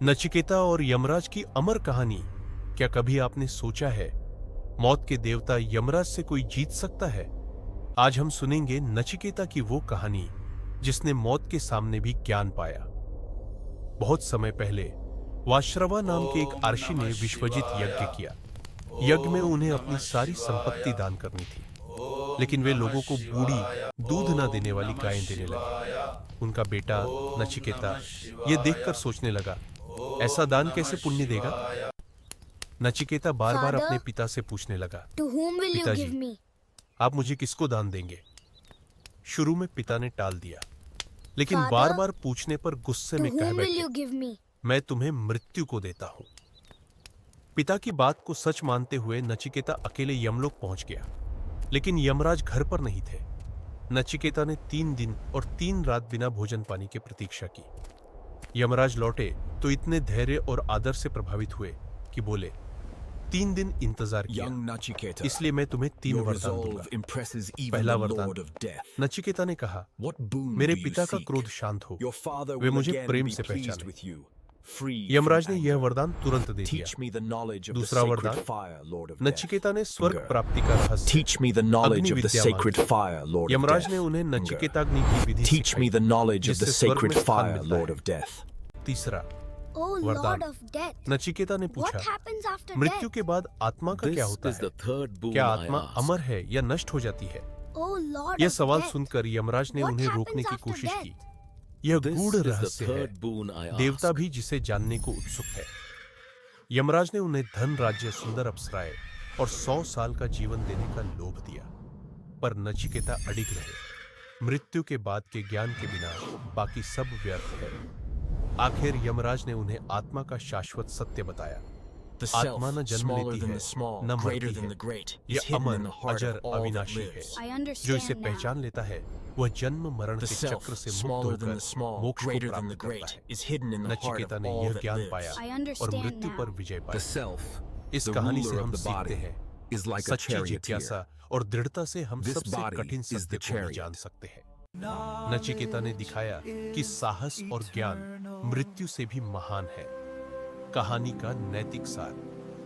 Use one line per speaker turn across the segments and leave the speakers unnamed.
नचिकेता और यमराज की अमर कहानी। क्या कभी आपने सोचा है मौत के देवता यमराज से कोई जीत सकता है? आज हम सुनेंगे नचिकेता की वो कहानी जिसने मौत के सामने भी ज्ञान पाया। बहुत समय पहले वाश्रवा नाम के एक आर्षि ने विश्वजित यज्ञ किया। यज्ञ में उन्हें अपनी सारी संपत्ति दान करनी थी, लेकिन वे लोगों को बूढ़ी दूध न देने वाली गायें देने लगे। उनका बेटा नचिकेता ये देखकर सोचने लगा, ऐसा दान कैसे पुण्य देगा? नचिकेता बार बार अपने पिता से पूछने लगा, पिताजी, आप मुझे किसको दान देंगे? शुरू में पिता ने टाल दिया, लेकिन बार बार पूछने पर गुस्से में कह बैठे, मैं तुम्हें मृत्यु को देता हूं। पिता की बात को सच मानते हुए नचिकेता अकेले यमलोक पहुंच गया, लेकिन यमराज घर पर नहीं थे। नचिकेता ने 3 दिन और 3 रात बिना भोजन पानी के प्रतीक्षा की। यमराज लौटे तो इतने धैर्य और आदर से प्रभावित हुए कि बोले, 3 दिन इंतजार किया, इसलिए मैं तुम्हें 3 वरदान दूंगा। पहला वरदान, नचिकेता ने कहा, मेरे पिता का क्रोध शांत हो, वे मुझे प्रेम से पहचाने। यमराज ने यह वरदान तुरंत दे दिया। दूसरा वरदान, नचिकेता ने स्वर्ग प्राप्ति का रहस्य अग्नि विद्या मांगी। यमराज ने उन्हें नचिकेताग्नि की विधि सिखाई, जिससे स्वर्ग में स्थान मिलता है। तीसरा वरदान, नचिकेता ने पूछा, मृत्यु के बाद आत्मा का क्या होता है? क्या आत्मा अमर है या नष्ट हो जाती है? यह सवाल सुनकर यमराज ने उन्हें रोकने की कोशिश की। यह गूढ़ रहस्य है, देवता भी जिसे जानने को उत्सुक है। यमराज ने उन्हें धन, राज्य, सुंदर अप्सराएं और 100 साल का जीवन देने का लोभ दिया, पर नचिकेता अडिग रहे। मृत्यु के बाद के ज्ञान के बिना बाकी सब व्यर्थ है। आखिर यमराज ने उन्हें आत्मा का शाश्वत सत्य बताया। आत्मा न जन्म लेती है, न मरती है। यह अमर, अजर, अविनाशी है। जो इसे पहचान लेता है वह जन्म मरण के चक्र से मुक्त होकर मोक्ष को प्राप्त करता है। नचिकेता ने यह ज्ञान पाया और मृत्यु पर विजय पाया। इस कहानी से हम सीखते हैं, सच्ची जिज्ञासा और दृढ़ता से हम सबसे कठिन सत्य को भी जान सकते हैं। नचिकेता ने दिखाया कि साहस और ज्ञान मृत्यु से भी महान है। कहानी का नैतिक सार,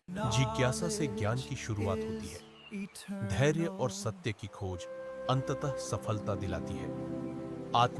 जिज्ञासा से ज्ञान की शुरुआत होती है। धैर्य और सत्य की खोज अंततः सफलता दिलाती है। आत्मा